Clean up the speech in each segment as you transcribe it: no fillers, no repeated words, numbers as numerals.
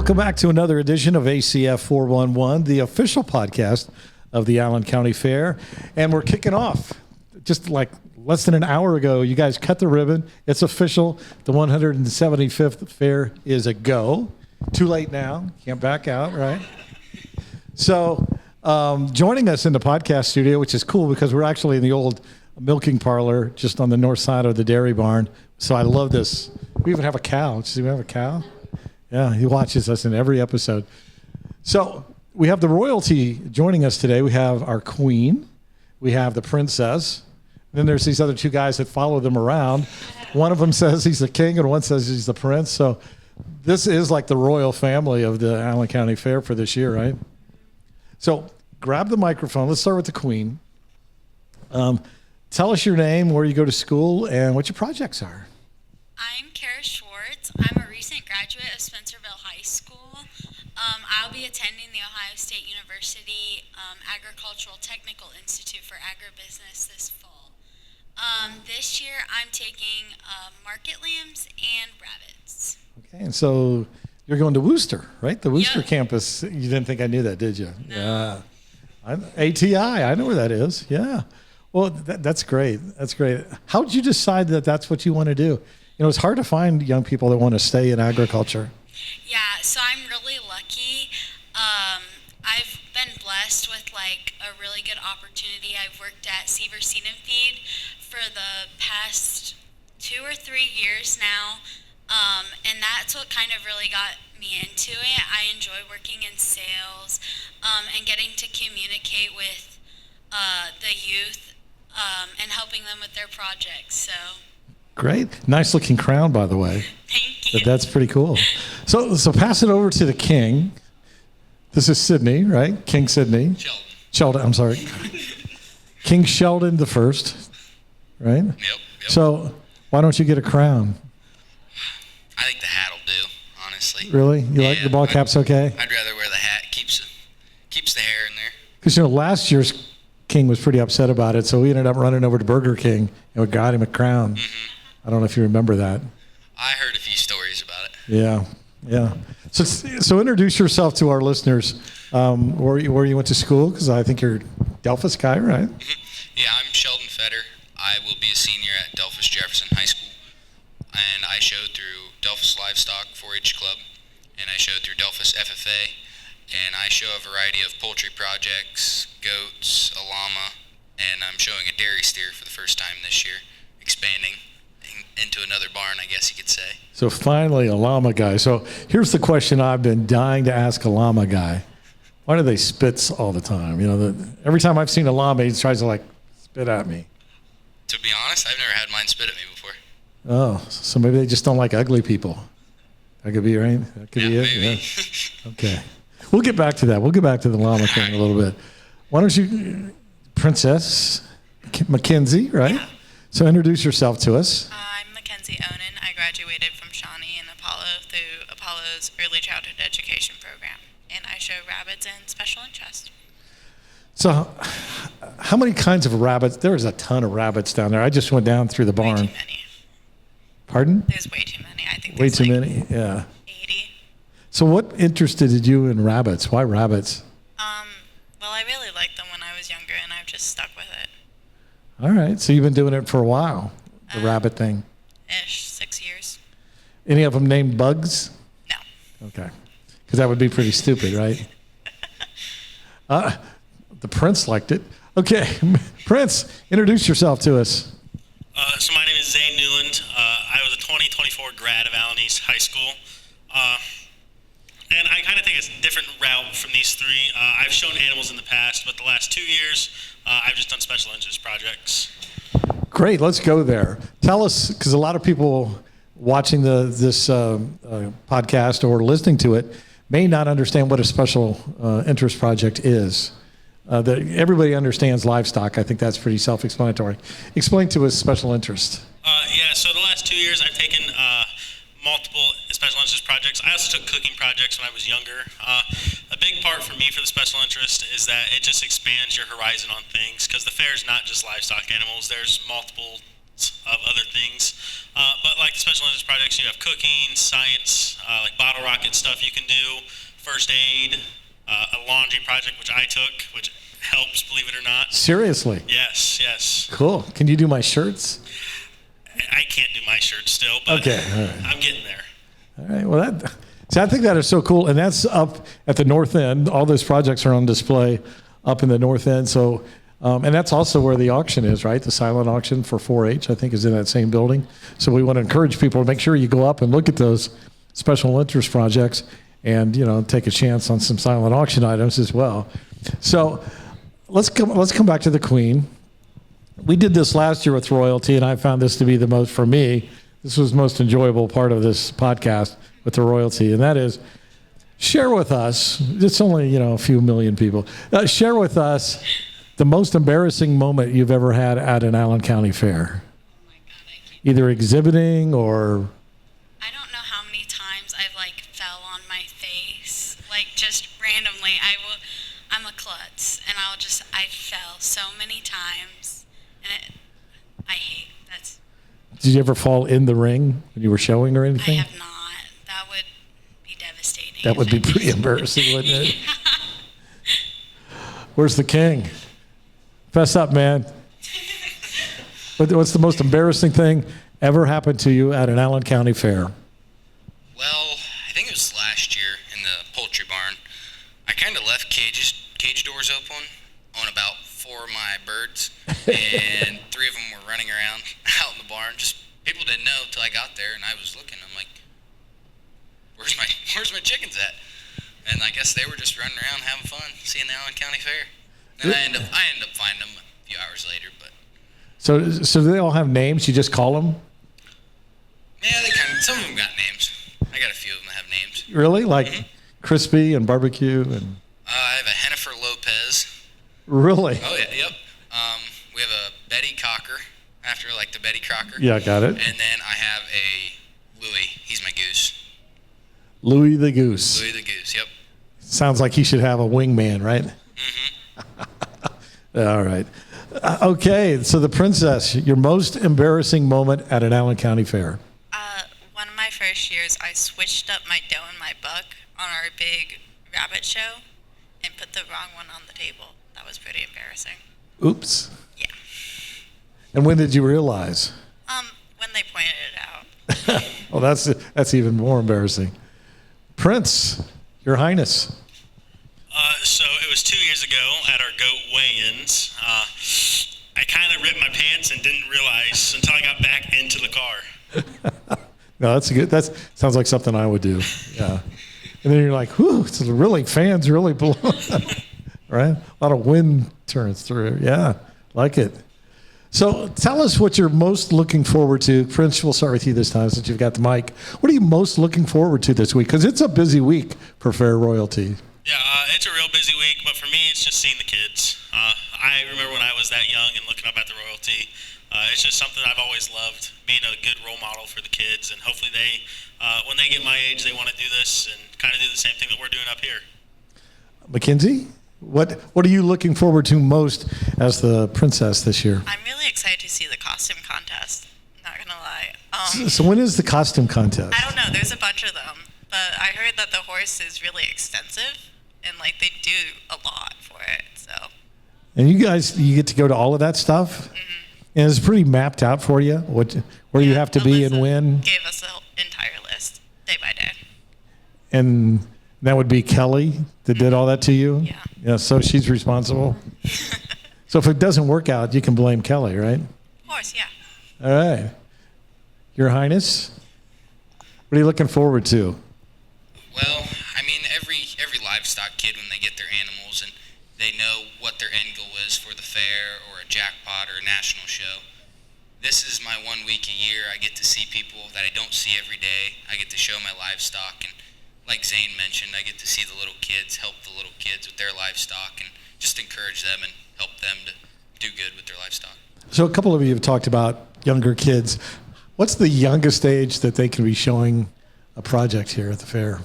Welcome back to another edition of ACF411, the official podcast of the Allen County Fair. And we're kicking off just like less than an hour ago. You guys cut the ribbon. It's official. The 175th fair is a go. Too late now. Can't back out, right? So joining us in the podcast studio, which is cool because we're actually in the old milking parlor just on the north side of the dairy barn. So I love this. We even have a cow. Do we have a cow? Yeah, he watches us in every episode. So we have the royalty joining us today. We have our queen. We have the princess. And then there's these other two guys that follow them around. One of them says he's the king and one says he's the prince. So this is like the royal family of the Allen County Fair for this year, right? So grab the microphone. Let's start with the queen. Tell us your name, where you go to school, and what your projects are. I'm Kara Schwartz. I'm a recent graduate of Spencerville High School. I'll be attending the Ohio State University Agricultural Technical Institute for Agribusiness this fall. This year I'm taking market lambs and rabbits. Okay, and so you're going to Wooster, right? The Wooster campus. You didn't think I knew that, did you? No. Yeah. ATI, I know where that is. Yeah. Well, that's great. That's great. How did you decide that that's what you want to do? You know, it's hard to find young people that want to stay in agriculture. Yeah, so I'm really lucky. I've been blessed with like a really good opportunity. I've worked at Seaver Seed and Feed for the past 2 or 3 years now, and that's what kind of really got me into it. I enjoy working in sales and getting to communicate with the youth and helping them with their projects. So. Great. Nice looking crown, by the way. Thank you. That's pretty cool. So pass it over to the king. This is Sydney, right? King Sydney. Sheldon, I'm sorry. King Sheldon the first, right? Yep. So why don't you get a crown? I think the hat will do, honestly. Really? You like the ball cap's okay? I'd rather wear the hat. Keeps the hair in there. Because, last year's king was pretty upset about it, so we ended up running over to Burger King and we got him a crown. Mm-hmm. I don't know if you remember that. I heard a few stories about it. Yeah. So introduce yourself to our listeners. Where you went to school, because I think you're Delphus guy, right? Mm-hmm. Yeah, I'm Sheldon Fetter. I will be a senior at Delphus Jefferson High School, and I showed through Delphus Livestock 4-H Club, and I showed through Delphus FFA, and I show a variety of poultry projects, goats, a llama, and I'm showing a dairy steer for the first time this year, expanding into another barn, I guess you could say. So finally, a llama guy. So here's the question I've been dying to ask a llama guy. Why do they spit all the time? Every time I've seen a llama, he tries to spit at me. To be honest, I've never had mine spit at me before. Oh, so maybe they just don't like ugly people. That could be right. That could be it. Maybe. Yeah. Okay. We'll get back to that. We'll get back to the llama thing in a little bit. Why don't you, Princess Mackenzie, right? Yeah. So introduce yourself to us. I'm Mackenzie Onan. I graduated from Shawnee and Apollo through Apollo's Early Childhood Education Program, and I show rabbits and special interest. So how many kinds of rabbits? There's a ton of rabbits down there. I just went down through the barn. Way too many. Pardon? There's way too many. I think Way there's too many, yeah. 80. So what interested you in rabbits? Why rabbits? Well, I really liked them when I was younger, and I've just stuck with it. All right. So you've been doing it for a while, the rabbit thing. 6 years. Any of them named Bugs? No. Okay. Because that would be pretty stupid, right? The Prince liked it. Okay. Prince, introduce yourself to us. So my name is Zane Newland. I was a 2024 grad of Allen East High School. And I kind of take a different route from these three. I've shown animals in the past, but the last 2 years, I've just done special interest projects. Great. Let's go there. Tell us, because a lot of people watching this podcast or listening to it may not understand what a special interest project is. Everybody understands livestock. I think that's pretty self-explanatory. Explain to us special interest. So the last 2 years, I've taken multiple special interest projects. I also took cooking projects when I was younger. A big part for me for the special interest is that it just expands your horizon on things, because the fair is not just livestock animals. There's multiple of other things. But like the special interest projects, you have cooking, science, like bottle rocket stuff you can do, first aid, a laundry project which I took, which helps, believe it or not. Seriously? Yes. Cool. Can you do my shirts? I can't do my shirt still, but Okay. All right. I'm getting there. All right. Well, I think that is so cool. And that's up at the north end. All those projects are on display up in the north end. So, and that's also where the auction is, right? The silent auction for 4-H, I think, is in that same building. So we want to encourage people to make sure you go up and look at those special interest projects and, take a chance on some silent auction items as well. So let's come back to the Queen. We did this last year with royalty, and I found this to be for me, this was the most enjoyable part of this podcast with the royalty, and that is share with us, it's only, a few million people, share with us the most embarrassing moment you've ever had at an Allen County fair. Oh my God, I can't. Either exhibiting or... I don't know how many times I've fell on my face, just randomly. I'm a klutz, and I fell so many times, and I hate that's. Did you ever fall in the ring when you were showing or I anything? have not. That would be devastating. That would be pretty embarrassing, wouldn't it? Where's the king? Fess up, man. What's the most embarrassing thing ever happened to you at an Allen County fair? Well, I think it was last year in the poultry barn. I kind of left cage doors open on about 4 of my birds, and 3 of them were running around out in the barn. Just people didn't know till I got there, and I was looking. I'm like, where's my chickens at? And I guess they were just running around having fun, seeing the Allen County Fair. And I end up finding them a few hours later. But So do they all have names? You just call them? yeah, some of them got names. I got a few of them that have names. Really? Like crispy and barbecue and... I have a Hennifer Lopez. Really? Oh yeah, yep. We have a Betty Cocker, after the Betty Crocker. Yeah, got it. And then I have a Louis. He's my goose. Louis the Goose. Louis the goose. Yep. Sounds like he should have a wingman, right? All right. Okay, so the princess, your most embarrassing moment at an Allen County fair. One of my first years, I switched up my dough and my buck on our big rabbit show and put the wrong one on the table. That was pretty embarrassing. Oops. Yeah. And when did you realize? When they pointed it out. Well, that's even more embarrassing. Prince, Your Highness. So it was 2 years ago at our goat weigh-ins. I kind of ripped my pants and didn't realize until I got back into the car. No, that's good. That sounds like something I would do. Yeah. And then you're like, whew, it's really, fans really blowing. Right? A lot of wind turns through. Yeah, like it. So tell us what you're most looking forward to. Prince, we'll start with you this time since you've got the mic. What are you most looking forward to this week? Because it's a busy week for Fair Royalty. Yeah, it's a real busy week, but for me, it's just seeing the kids. I remember when I was that young and looking up at the royalty. It's just something I've always loved, being a good role model for the kids, and hopefully they, when they get my age, they want to do this and kind of do the same thing that we're doing up here. Mackenzie, what are you looking forward to most as the princess this year? I'm really excited to see the costume contest. Not gonna lie. So when is the costume contest? I don't know. There's a bunch of them, but I heard that the horse is really extensive, and they do a lot for it. So. And you get to go to all of that stuff? Mm-hmm. And it's pretty mapped out for you, where you have to be and when? Gave us the entire list, day by day. And that would be Kelly that did all that to you? Yeah. Yeah, so she's responsible? So if it doesn't work out, you can blame Kelly, right? Of course, yeah. All right. Your Highness, what are you looking forward to? Well, I mean, every livestock kid, when they get their animals and they know what their end goal is for the fair or a jackpot or a national show, this is my 1 week a year. I get to see people that I don't see every day. I get to show my livestock, and like Zane mentioned, I get to see the little kids, help the little kids with their livestock, and just encourage them and help them to do good with their livestock. So a couple of you have talked about younger kids. What's the youngest age that they can be showing a project here at the fair?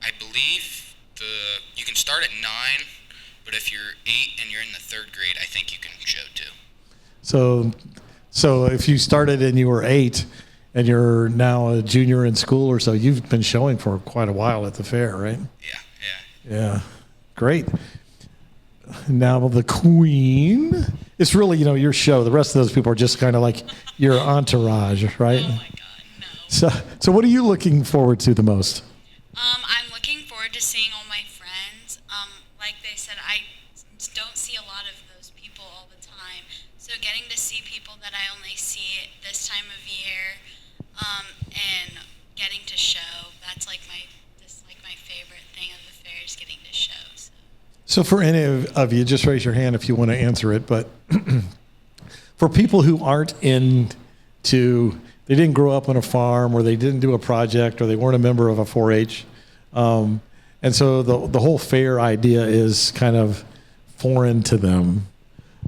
I believe you can start at 9, but if you're 8 and you're in the 3rd grade, I think you can show too. So if you started and you were 8 And you're now a junior in school or so. You've been showing for quite a while at the fair, right? Yeah. Great. Now the Queen. It's really, your show. The rest of those people are just kind of like your entourage, right? Oh my God, no. So what are you looking forward to the most? I'm looking forward to seeing all my friends. Like they said, I don't see a lot of those people all the time. So getting to see people that I only see this time of year, and getting to show, that's like my favorite thing of the fair is getting to show. So for any of you, just raise your hand if you want to answer it. But for people who aren't into, they didn't grow up on a farm, or they didn't do a project, or they weren't a member of a 4-H, and so the whole fair idea is kind of foreign to them.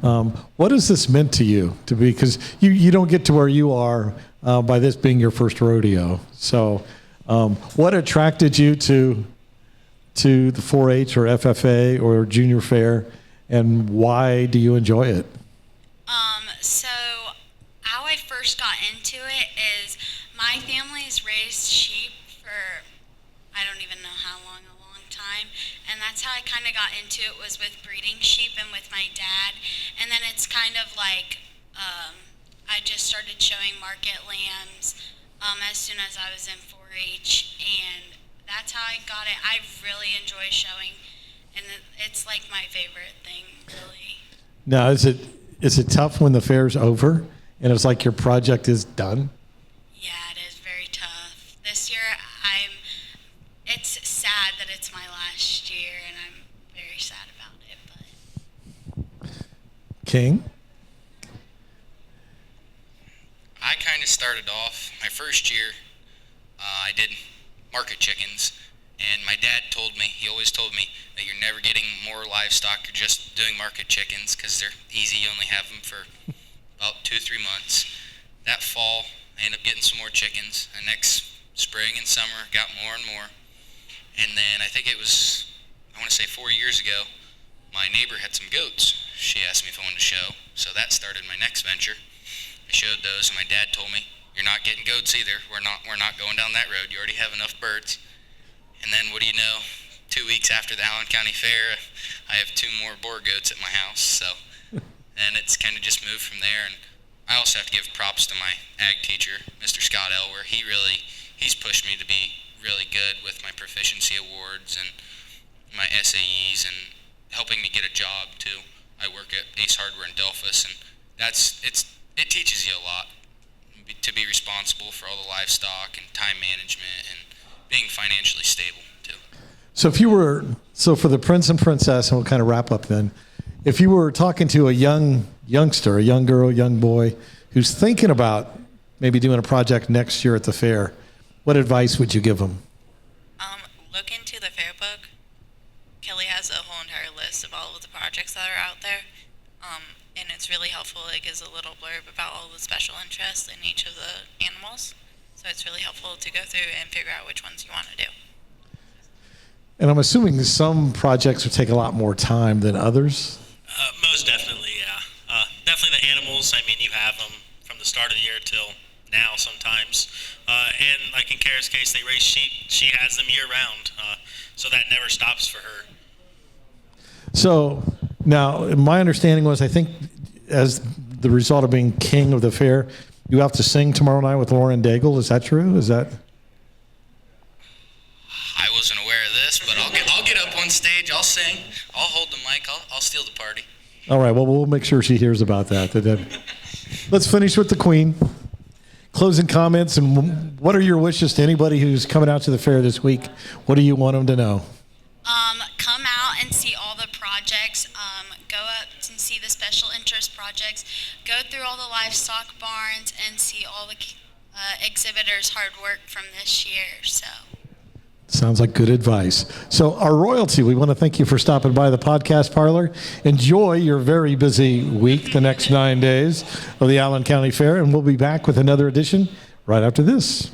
What has this meant to you? Because you don't get to where you are by this being your first rodeo. So what attracted you to the 4-H or FFA or junior fair, and why do you enjoy it? So how I first got into it is my family's raised sheep for I don't even know how long, a long time, and that's how I kind of got into it, was with breeding sheep and with my dad. And then it's kind of like I just started showing market lambs as soon as I was in 4-H, and that's how I got it. I really enjoy showing, and it's like my favorite thing, really. Now, is it tough when the fair's over and it's like your project is done? Yeah, it is very tough. This year, it's sad that it's my last year, and I'm very sad about it. But King? I kind of started off my first year. I did market chickens, and my dad he always told me that you're never getting more livestock, you're just doing market chickens because they're easy, you only have them for about 2-3 months. That fall, I ended up getting some more chickens. The next spring and summer, got more and more. And then I think it was, I want to say 4 years ago, my neighbor had some goats. She asked me if I wanted to show, so that started my next venture. I showed those, and my dad told me, "You're not getting goats either. We're not going down that road. You already have enough birds." And then what do you know? 2 weeks after the Allen County Fair, I have 2 more boar goats at my house. So, and it's kind of just moved from there. And I also have to give props to my ag teacher, Mr. Scott Elwer. He's pushed me to be really good with my proficiency awards and my SAEs, and helping me get a job too. I work at Ace Hardware in Delphus, and it teaches you a lot to be responsible for all the livestock and time management and being financially stable too. So for the Prince and Princess, and we'll kind of wrap up then, if you were talking to a youngster, a young girl, young boy, who's thinking about maybe doing a project next year at the fair, what advice would you give them? Look into the fair book. Kelly has a whole entire list of all of the projects that are out there. And it's really helpful. It gives a little blurb about all the special interests in each of the animals. So it's really helpful to go through and figure out which ones you want to do. And I'm assuming some projects will take a lot more time than others. Most definitely, yeah. Definitely the animals. I mean, you have them from the start of the year till now sometimes. And like in Kara's case, they raise sheep. She has them year round. So that never stops for her. So now my understanding was, I think as the result of being king of the fair, you have to sing tomorrow night with Lauren Daigle. Is that true? Is that? I wasn't aware of this, but I'll get up on stage. I'll sing. I'll hold the mic. I'll steal the party. All right. Well, we'll make sure she hears about that. Let's finish with the Queen. Closing comments, and what are your wishes to anybody who's coming out to the fair this week? What do you want them to know? Come out and see all the projects. Go up and see the special interest projects. Go through all the livestock barns and see all the exhibitors' hard work from this year. So. Sounds like good advice. So our royalty, we want to thank you for stopping by the podcast parlor. Enjoy your very busy week, the next 9 days of the Allen County Fair, and we'll be back with another edition right after this.